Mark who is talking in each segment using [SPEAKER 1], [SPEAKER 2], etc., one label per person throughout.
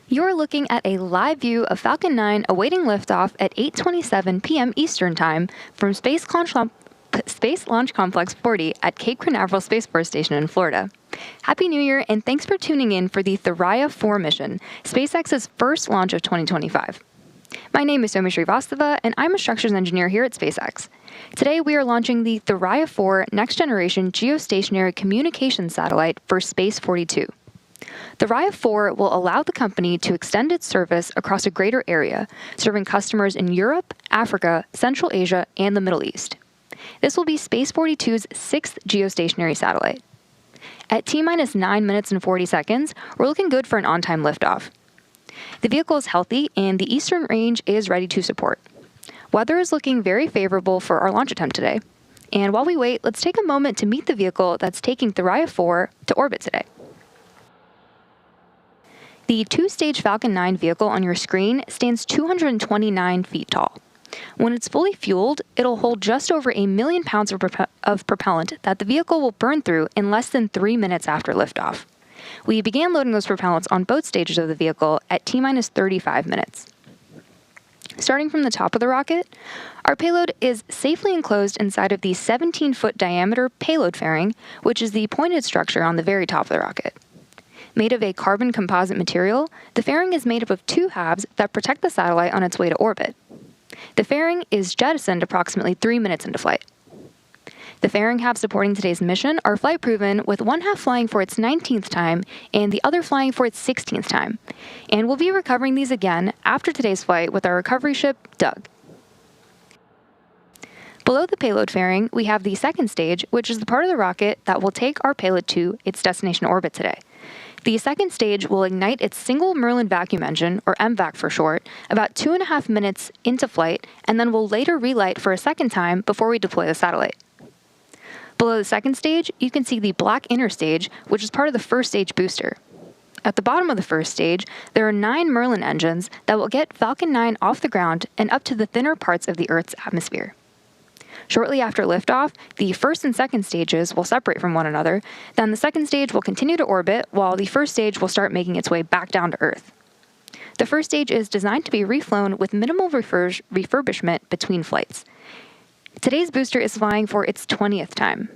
[SPEAKER 1] You're looking at a live view of Falcon 9 awaiting liftoff at 8:27 p.m. Eastern Time from Space Launch Complex 40 at Cape Canaveral Space Force Station in Florida. Happy New Year, and thanks for tuning in for the Thuraya 4 mission, SpaceX's first launch of 2025. My name is Somi Srivastava, and I'm a structures engineer here at SpaceX. Today, we are launching the Thuraya 4 next-generation geostationary communications satellite for Space 42. Thuraya 4 will allow the company to extend its service across a greater area, serving customers in Europe, Africa, Central Asia, and the Middle East. This will be Space 42's sixth geostationary satellite. At T-minus 9 minutes and 40 seconds, we're looking good for an on-time liftoff. The vehicle is healthy, and the eastern range is ready to support. Weather is looking very favorable for our launch attempt today. And while we wait, let's take a moment to meet the vehicle that's taking Thuraya 4 to orbit today. The two-stage Falcon 9 vehicle on your screen stands 229 feet tall. When it's fully fueled, it'll hold just over 1 million pounds of propellant that the vehicle will burn through in less than 3 minutes after liftoff. We began loading those propellants on both stages of the vehicle at T-minus 35 minutes. Starting from the top of the rocket, our payload is safely enclosed inside of the 17-foot diameter payload fairing, which is the pointed structure on the very top of the rocket. Made of a carbon composite material, the fairing is made up of two halves that protect the satellite on its way to orbit. The fairing is jettisoned approximately 3 minutes into flight. The fairing halves supporting today's mission are flight-proven, with one half flying for its 19th time and the other flying for its 16th time. And we'll be recovering these again after today's flight with our recovery ship, Doug. Below the payload fairing, we have the second stage, which is the part of the rocket that will take our payload to its destination orbit today. The second stage will ignite its single Merlin vacuum engine, or MVAC for short, about 2.5 minutes into flight, and then will later relight for a second time before we deploy the satellite. Below the second stage, you can see the black inner stage, which is part of the first stage booster. At the bottom of the first stage, there are 9 Merlin engines that will get Falcon 9 off the ground and up to the thinner parts of the Earth's atmosphere. Shortly after liftoff, the first and second stages will separate from one another, then the second stage will continue to orbit, while the first stage will start making its way back down to Earth. The first stage is designed to be reflown with minimal refurbishment between flights. Today's booster is flying for its 20th time,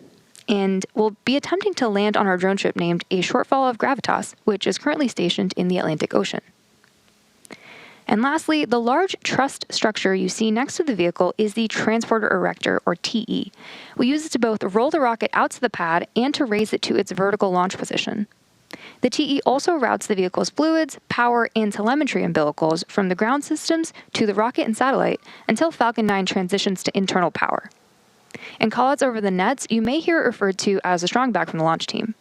[SPEAKER 1] and will be attempting to land on our Droneship named a Shortfall of Gravitas, which is currently stationed in the Atlantic Ocean. And lastly, the large truss structure you see next to the vehicle is the Transporter Erector, or TE. We use it to both roll the rocket out to the pad and to raise it to its vertical launch position. The TE also routes the vehicle's fluids, power, and telemetry umbilicals from the ground systems to the rocket and satellite until Falcon 9 transitions to internal power. In callouts over the nets, you may hear it referred to as a strongback from the launch team.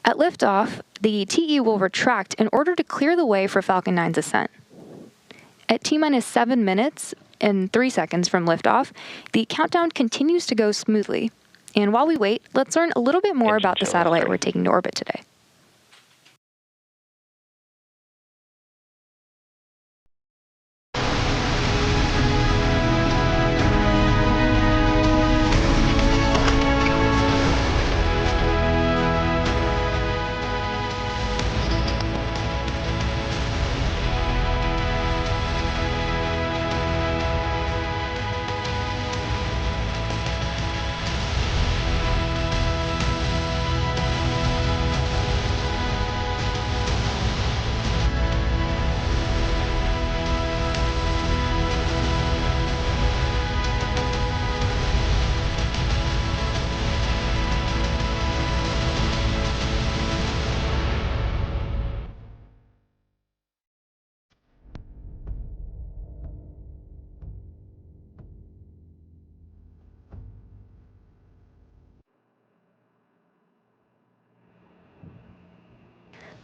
[SPEAKER 1] At liftoff, the TE will retract in order to clear the way for Falcon 9's ascent. At T-minus 7 minutes and 3 seconds from liftoff, the countdown continues to go smoothly. And while we wait, let's learn a little bit more about the satellite we're taking to orbit today.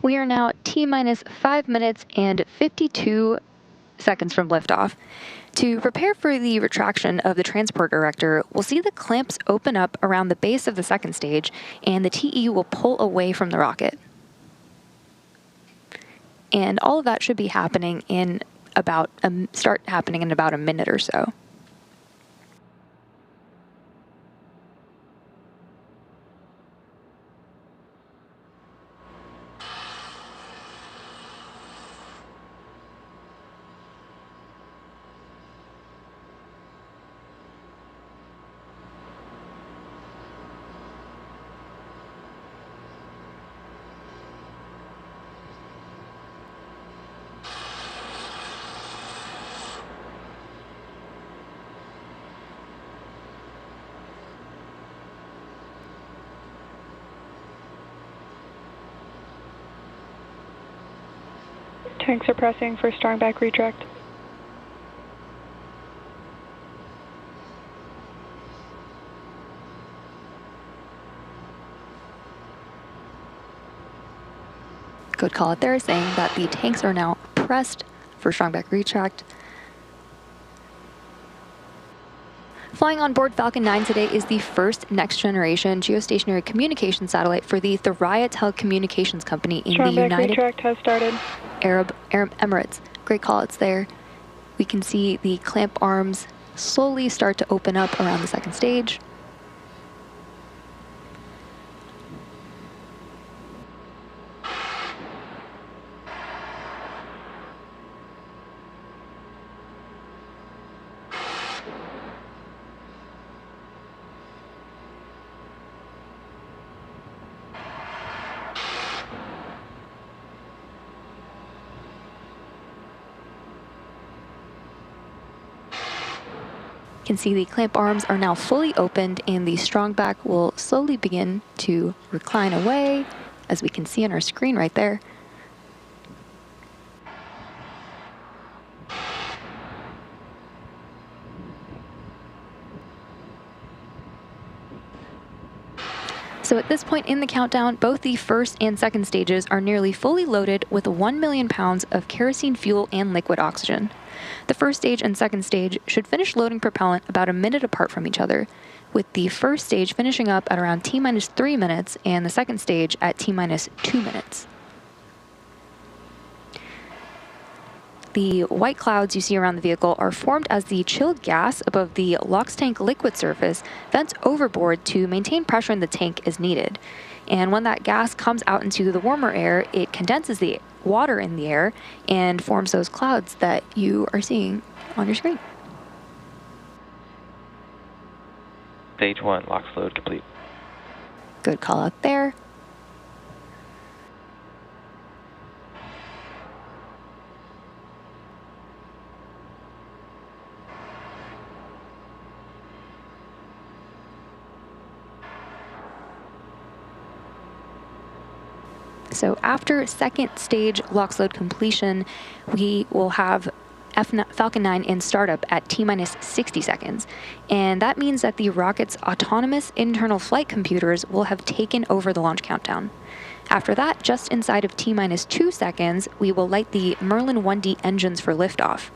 [SPEAKER 1] We are now T-minus 5 minutes and 52 seconds from liftoff. To prepare for the retraction of the Transporter Erector, we'll see the clamps open up around the base of the second stage, and the TE will pull away from the rocket. And all of that should be happening in about a minute or so.
[SPEAKER 2] Tanks are pressing for strong back retract.
[SPEAKER 1] Good call out there, saying that the tanks are now pressed for strong back retract. Flying on board Falcon 9 today is the first next-generation geostationary communication satellite for the Thuraya Telecommunications Company in the United
[SPEAKER 2] retract has started.
[SPEAKER 1] Arab Emirates. Great call-outs there. We can see the clamp arms slowly start to open up around the second stage. You can see the clamp arms are now fully opened and the strong back will slowly begin to recline away, as we can see on our screen right there. So at this point in the countdown, both the first and second stages are nearly fully loaded with 1 million pounds of kerosene fuel and liquid oxygen. The first stage and second stage should finish loading propellant about a minute apart from each other, with the first stage finishing up at around T-3 minutes and the second stage at T-2 minutes. The white clouds you see around the vehicle are formed as the chilled gas above the LOX tank liquid surface vents overboard to maintain pressure in the tank as needed. And when that gas comes out into the warmer air, it condenses the water in the air and forms those clouds that you are seeing on your screen.
[SPEAKER 3] Stage 1, LOX load complete.
[SPEAKER 1] Good call out there. So after second stage LOX load completion, we will have Falcon 9 in startup at T-60 seconds. And that means that the rocket's autonomous internal flight computers will have taken over the launch countdown. After that, just inside of T-2 seconds, we will light the Merlin 1D engines for liftoff.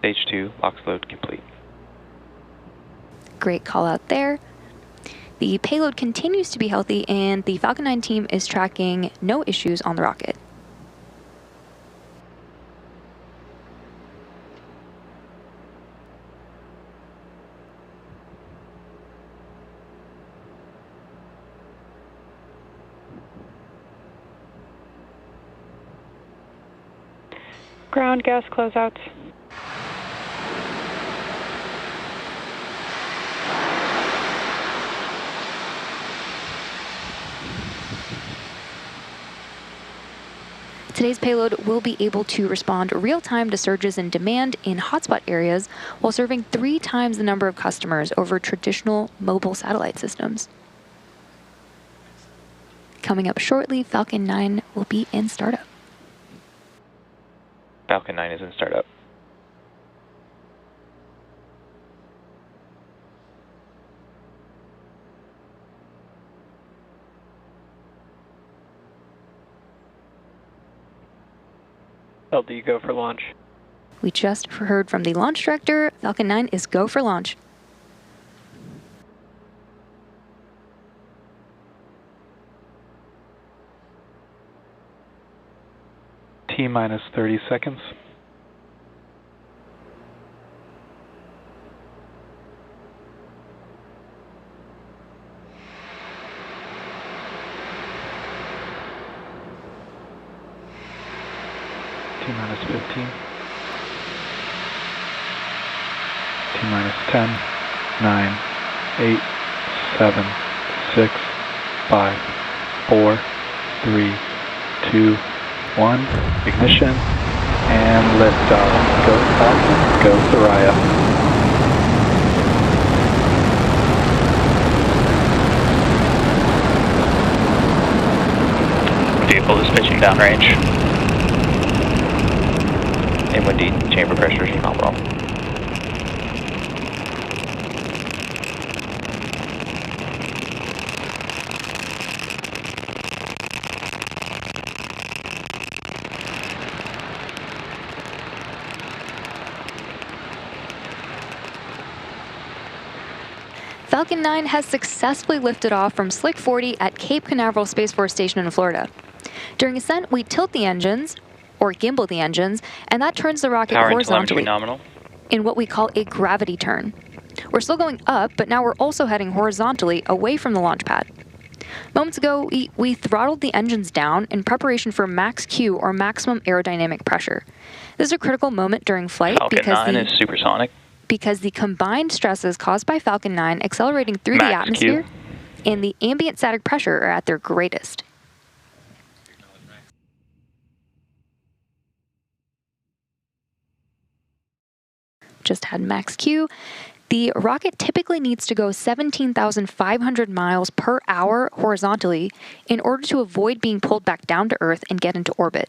[SPEAKER 3] Stage 2, LOX load complete.
[SPEAKER 1] Great call out there. The payload continues to be healthy and the Falcon 9 team is tracking no issues on the rocket.
[SPEAKER 2] Ground gas closeouts.
[SPEAKER 1] Today's payload will be able to respond real-time to surges in demand in hotspot areas while serving 3 times the number of customers over traditional mobile satellite systems. Coming up shortly, Falcon 9 will be in startup.
[SPEAKER 3] Falcon 9 is in startup. LD, go for launch.
[SPEAKER 1] We just heard from the launch director, Falcon 9 is go for launch.
[SPEAKER 4] T-minus 30 seconds. T-minus 15. T-minus 10, 9, 8, 7, 6, 5, 4, 3, 2, 1. Ignition and liftoff. Go Falcon, go Thuraya.
[SPEAKER 5] vehicle is pitching downrange.
[SPEAKER 3] And windy, chamber pressures are nominal.
[SPEAKER 1] Falcon 9 has successfully lifted off from SLC-40 at Cape Canaveral Space Force Station in Florida. During ascent, we tilt the engines, or gimbal the engines, and that turns the rocket
[SPEAKER 5] Power and telemetry
[SPEAKER 1] horizontally
[SPEAKER 5] nominal.
[SPEAKER 1] in what we call a gravity turn. We're still going up, but now we're also heading horizontally away from the launch pad. Moments ago, we throttled the engines down in preparation for max Q, or maximum aerodynamic pressure. This is a critical moment during flight
[SPEAKER 5] Falcon 9 is supersonic.
[SPEAKER 1] because the combined stresses caused by Falcon 9 accelerating through the atmosphere and the ambient static pressure are at their greatest. Just had max Q. The rocket typically needs to go 17,500 miles per hour horizontally in order to avoid being pulled back down to Earth and get into orbit.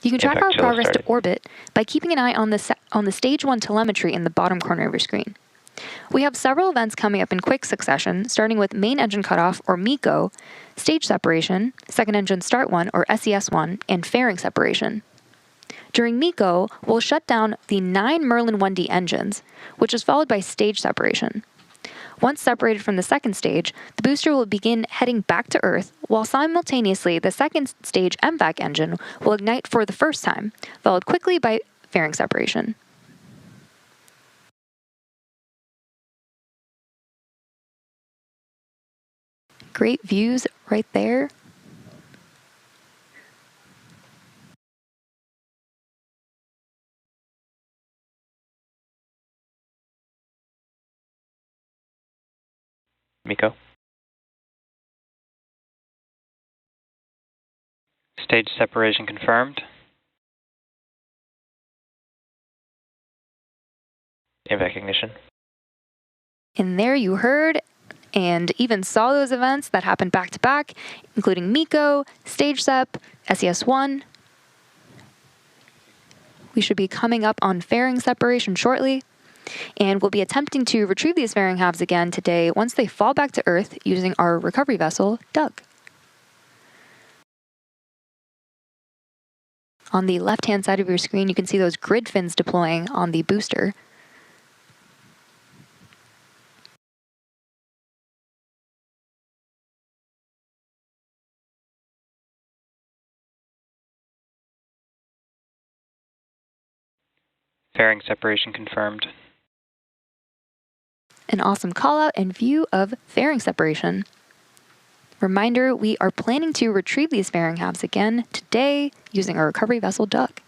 [SPEAKER 1] You can track our progress to orbit by keeping an eye on the Stage 1 telemetry in the bottom corner of your screen. We have several events coming up in quick succession, starting with main engine cutoff, or MECO, stage separation, second engine start 1, or SES1, and fairing separation. During MECO, we'll shut down the 9 Merlin 1D engines, which is followed by stage separation. Once separated from the second stage, the booster will begin heading back to Earth, while simultaneously the second stage MVAC engine will ignite for the first time, followed quickly by fairing separation. Great views right there.
[SPEAKER 3] MECO.
[SPEAKER 5] Stage separation confirmed.
[SPEAKER 3] MVAC ignition.
[SPEAKER 1] And there you heard and even saw those events that happened back to back, including MECO, stage sep, SES1. We should be coming up on fairing separation shortly. And we'll be attempting to retrieve these fairing halves again today once they fall back to Earth using our recovery vessel, Doug. On the left-hand side of your screen, you can see those grid fins deploying on the booster.
[SPEAKER 5] Fairing separation confirmed.
[SPEAKER 1] An awesome call out and view of fairing separation. Reminder, we are planning to retrieve these fairing halves again today using our recovery vessel, Doug.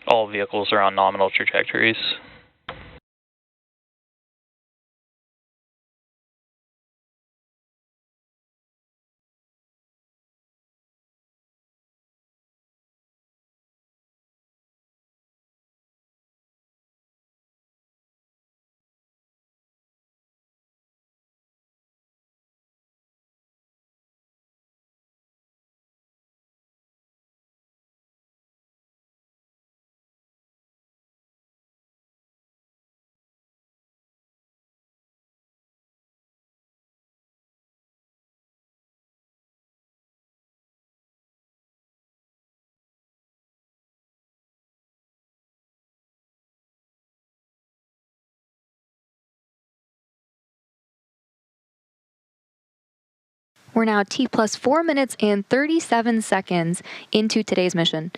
[SPEAKER 5] All vehicles are on nominal trajectories.
[SPEAKER 1] We're now T plus 4 minutes and 37 seconds into today's mission.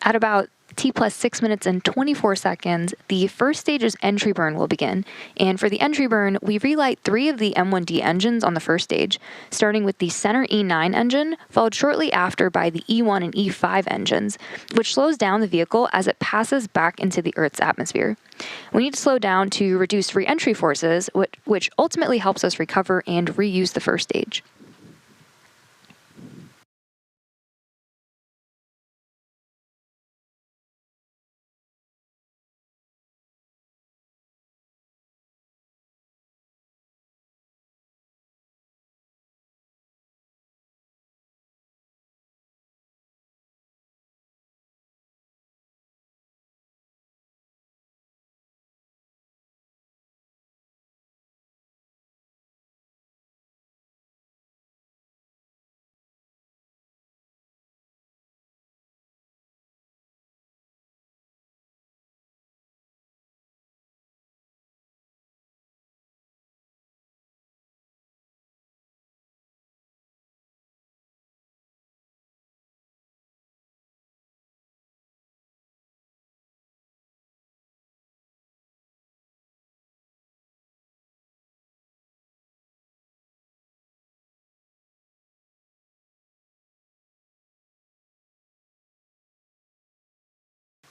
[SPEAKER 1] At about T plus 6 minutes and 24 seconds, the first stage's entry burn will begin. And for the entry burn, we relight 3 of the M1D engines on the first stage, starting with the center E9 engine, followed shortly after by the E1 and E5 engines, which slows down the vehicle as it passes back into the Earth's atmosphere. We need to slow down to reduce re-entry forces, which ultimately helps us recover and reuse the first stage.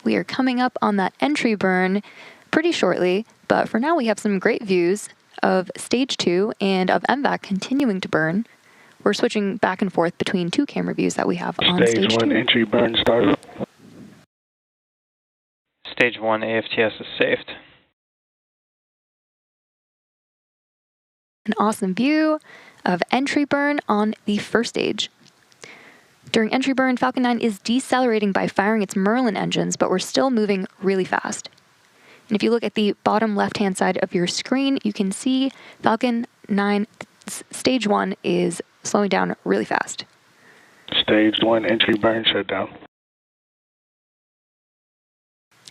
[SPEAKER 1] We are coming up on that entry burn pretty shortly, but for now we have some great views of stage 2 and of MVAC continuing to burn. We're switching back and forth between two camera views that we have on stage
[SPEAKER 4] 1
[SPEAKER 1] 2.
[SPEAKER 4] entry burn started.
[SPEAKER 5] Stage 1 AFTS is saved.
[SPEAKER 1] An awesome view of entry burn on the first stage. During entry burn, Falcon 9 is decelerating by firing its Merlin engines, but we're still moving really fast. And if you look at the bottom left-hand side of your screen, you can see Falcon 9 stage 1 is slowing down really fast.
[SPEAKER 4] Stage 1 entry burn shutdown.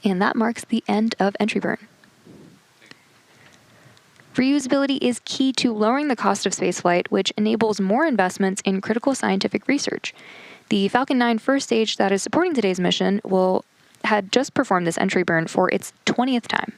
[SPEAKER 1] And that marks the end of entry burn. Reusability is key to lowering the cost of spaceflight, which enables more investments in critical scientific research. The Falcon 9 first stage that is supporting today's mission had just performed this entry burn for its 20th time.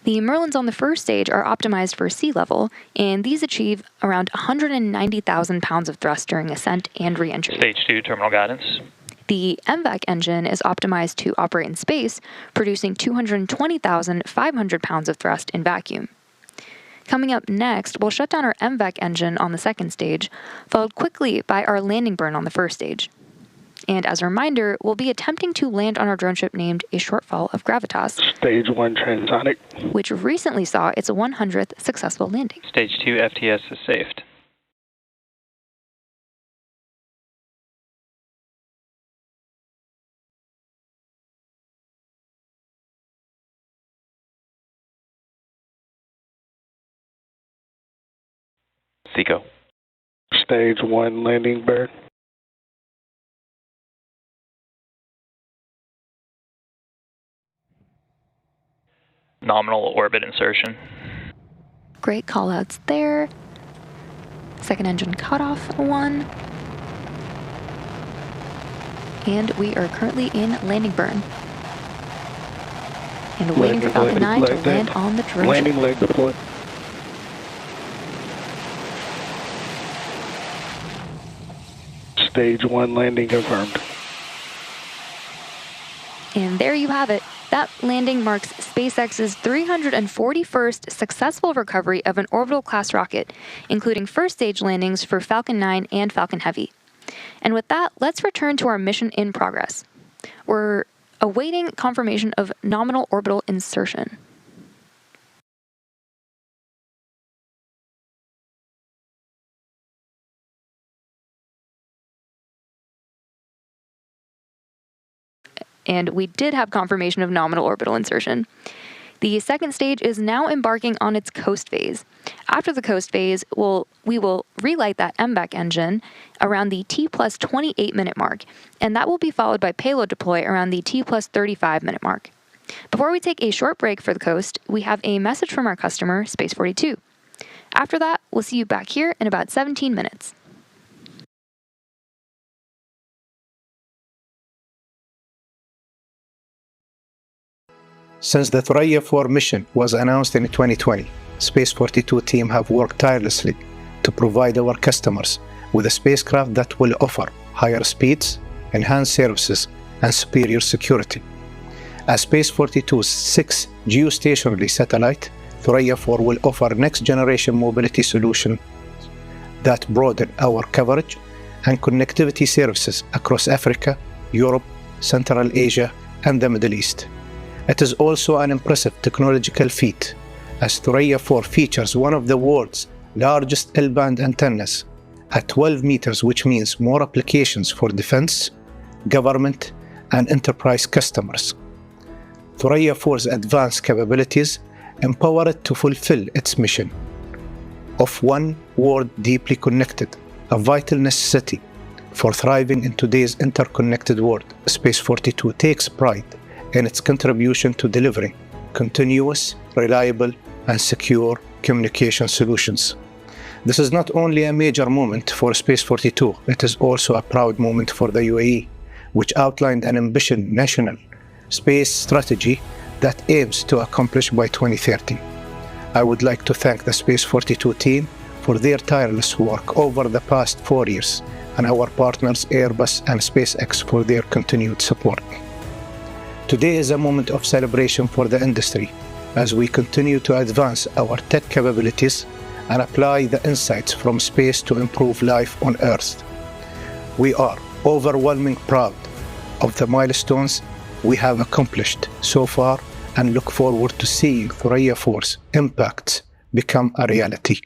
[SPEAKER 1] The Merlins on the first stage are optimized for sea level, and these achieve around 190,000 pounds of thrust during ascent and re-entry.
[SPEAKER 5] Stage 2 terminal guidance.
[SPEAKER 1] The MVAC engine is optimized to operate in space, producing 220,500 pounds of thrust in vacuum. Coming up next, we'll shut down our MVAC engine on the second stage, followed quickly by our landing burn on the first stage. And as a reminder, we'll be attempting to land on our drone ship named a Shortfall of Gravitas,
[SPEAKER 4] Stage 1 transonic.
[SPEAKER 1] which recently saw its 100th successful landing.
[SPEAKER 5] Stage 2 FTS is saved.
[SPEAKER 3] MECO.
[SPEAKER 4] Stage 1 landing burn.
[SPEAKER 5] Nominal orbit insertion.
[SPEAKER 1] Great callouts there. Second engine cutoff 1. And we are currently in landing burn. And waiting for Falcon 9 to land on the drone ship.
[SPEAKER 4] Landing leg deployed. Stage 1 landing confirmed.
[SPEAKER 1] And there you have it. That landing marks SpaceX's 341st successful recovery of an orbital class rocket, including first stage landings for Falcon 9 and Falcon Heavy. And with that, let's return to our mission in progress. We're awaiting confirmation of nominal orbital insertion. And we did have confirmation of nominal orbital insertion. The second stage is now embarking on its coast phase. After the coast phase, we will relight that MVAC engine around the T plus 28 minute mark, and that will be followed by payload deploy around the T plus 35 minute mark. Before we take a short break for the coast, we have a message from our customer, Space42. After that, we'll see you back here in about 17 minutes.
[SPEAKER 6] Since the Thuraya 4 mission was announced in 2020, Space42 team have worked tirelessly to provide our customers with a spacecraft that will offer higher speeds, enhanced services, and superior security. As Space42's 6th geostationary satellite, Thuraya 4 will offer next-generation mobility solution that broaden our coverage and connectivity services across Africa, Europe, Central Asia, and the Middle East. It is also an impressive technological feat, as Thuraya 4 features one of the world's largest L-band antennas at 12 meters, which means more applications for defense, government, and enterprise customers. Thuraya 4's advanced capabilities empower it to fulfill its mission of one world deeply connected, a vital necessity for thriving in today's interconnected world. Space42 takes pride in its contribution to delivering continuous, reliable, and secure communication solutions. This is not only a major moment for Space42, it is also a proud moment for the UAE, which outlined an ambitious national space strategy that aims to accomplish by 2030. I would like to thank the Space42 team for their tireless work over the past 4 years, and our partners Airbus and SpaceX for their continued support. Today is a moment of celebration for the industry as we continue to advance our tech capabilities and apply the insights from space to improve life on Earth. We are overwhelmingly proud of the milestones we have accomplished so far and look forward to seeing Thuraya 4's impacts become a reality.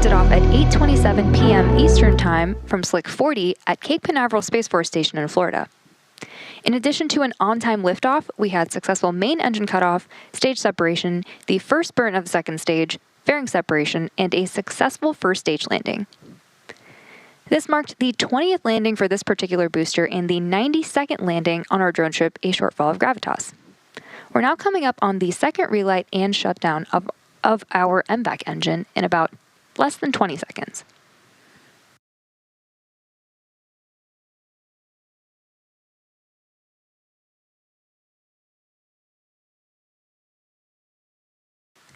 [SPEAKER 1] lifted off at 8:27 p.m. Eastern Time from SLC-40 at Cape Canaveral Space Force Station in Florida. In addition to an on-time liftoff, we had successful main engine cutoff, stage separation, the first burn of the second stage, fairing separation, and a successful first stage landing. This marked the 20th landing for this particular booster and the 92nd landing on our drone ship, a Shortfall of Gravitas. We're now coming up on the second relight and shutdown of our MVAC engine in about less than 20 seconds.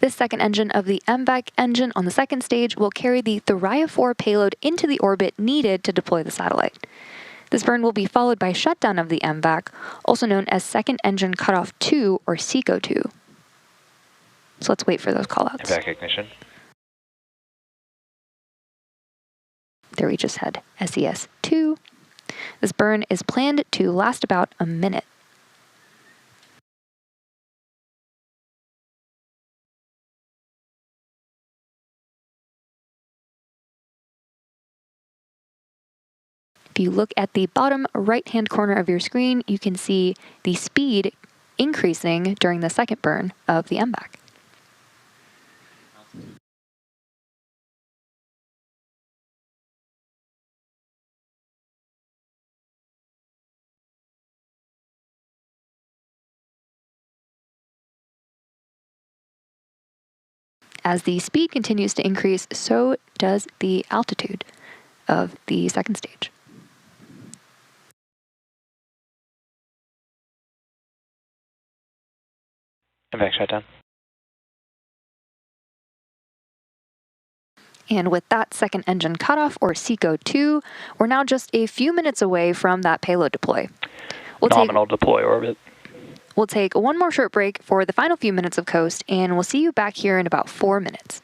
[SPEAKER 1] This second engine of the MVAC engine on the second stage will carry the Thuraya 4 payload into the orbit needed to deploy the satellite. This burn will be followed by shutdown of the MVAC, also known as Second Engine Cutoff 2 or SECO 2. So let's wait for those callouts.
[SPEAKER 3] MVAC ignition.
[SPEAKER 1] There we just had SES 2. This burn is planned to last about a minute. If you look at the bottom right-hand corner of your screen, you can see the speed increasing during the second burn of the MVAC. As the speed continues to increase, so does the altitude of the second stage.
[SPEAKER 3] MVAC shutdown.
[SPEAKER 1] And with that second engine cutoff, or SECO 2, we're now just a few minutes away from that payload deploy.
[SPEAKER 5] Nominal deploy orbit.
[SPEAKER 1] We'll take one more short break for the final few minutes of coast, and we'll see you back here in about 4 minutes.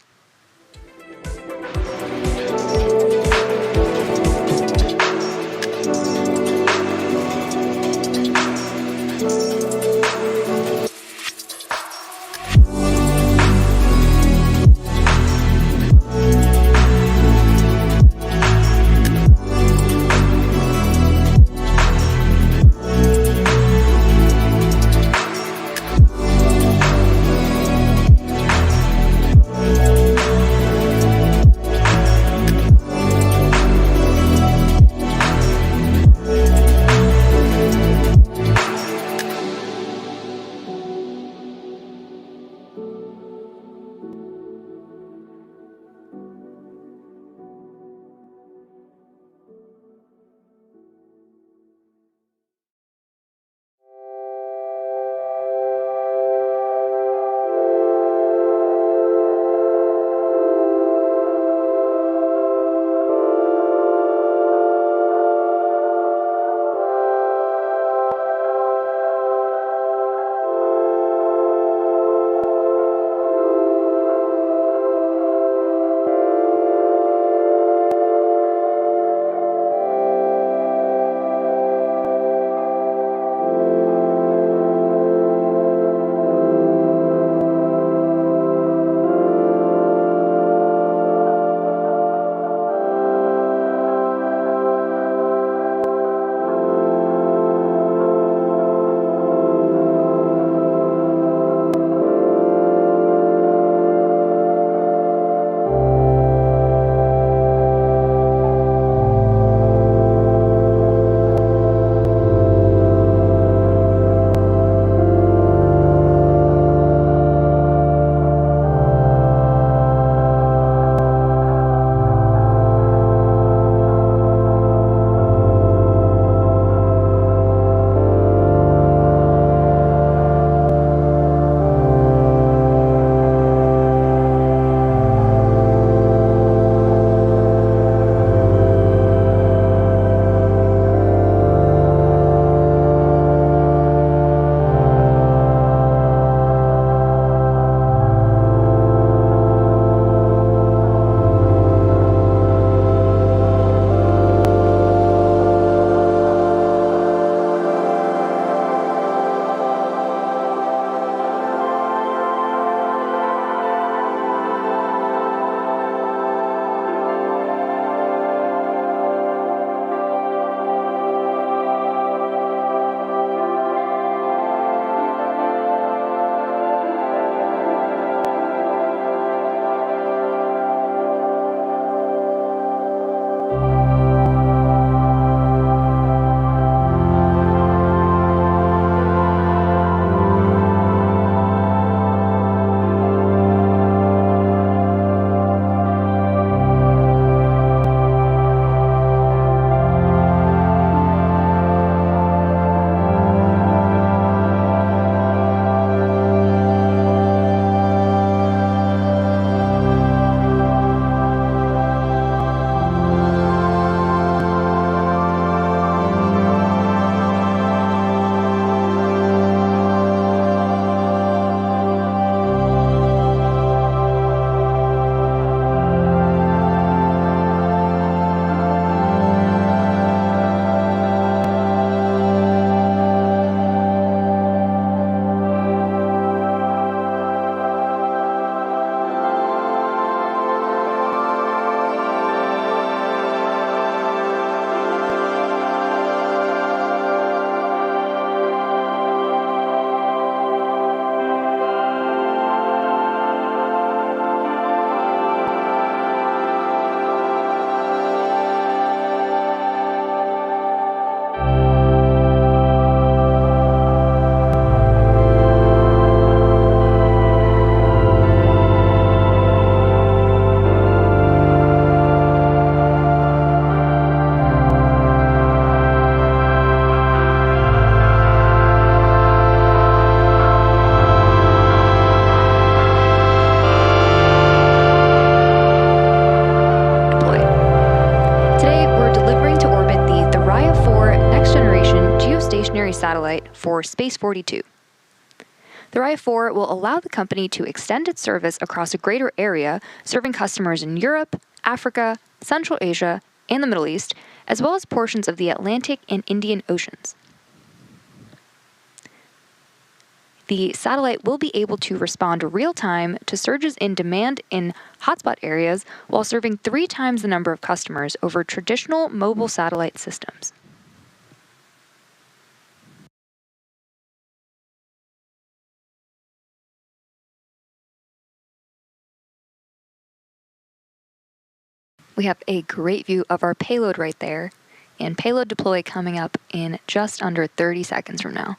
[SPEAKER 1] for Space 42. Thuraya 4 will allow the company to extend its service across a greater area, serving customers in Europe, Africa, Central Asia, and the Middle East, as well as portions of the Atlantic and Indian Oceans. The satellite will be able to respond real-time to surges in demand in hotspot areas while serving 3 times the number of customers over traditional mobile satellite systems. We have a great view of our payload right there, and payload deploy coming up in just under 30 seconds from now.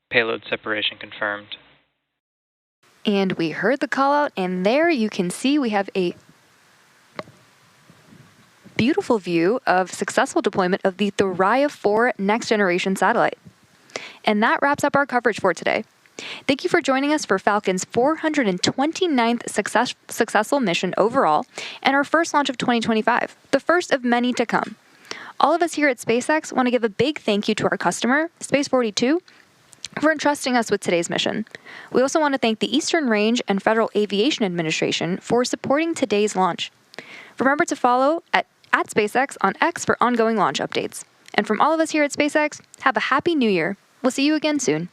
[SPEAKER 5] Payload separation confirmed.
[SPEAKER 1] And we heard the call out, and there you can see we have a beautiful view of successful deployment of the Thuraya 4 next generation satellite. And that wraps up our coverage for today. Thank you for joining us for Falcon's 429th successful mission overall and our first launch of 2025, the first of many to come. All of us here at SpaceX want to give a big thank you to our customer, Space 42, for entrusting us with today's mission. We also want to thank the Eastern Range and Federal Aviation Administration for supporting today's launch. Remember to follow at SpaceX on X for ongoing launch updates. And from all of us here at SpaceX, have a happy new year. We'll see you again soon.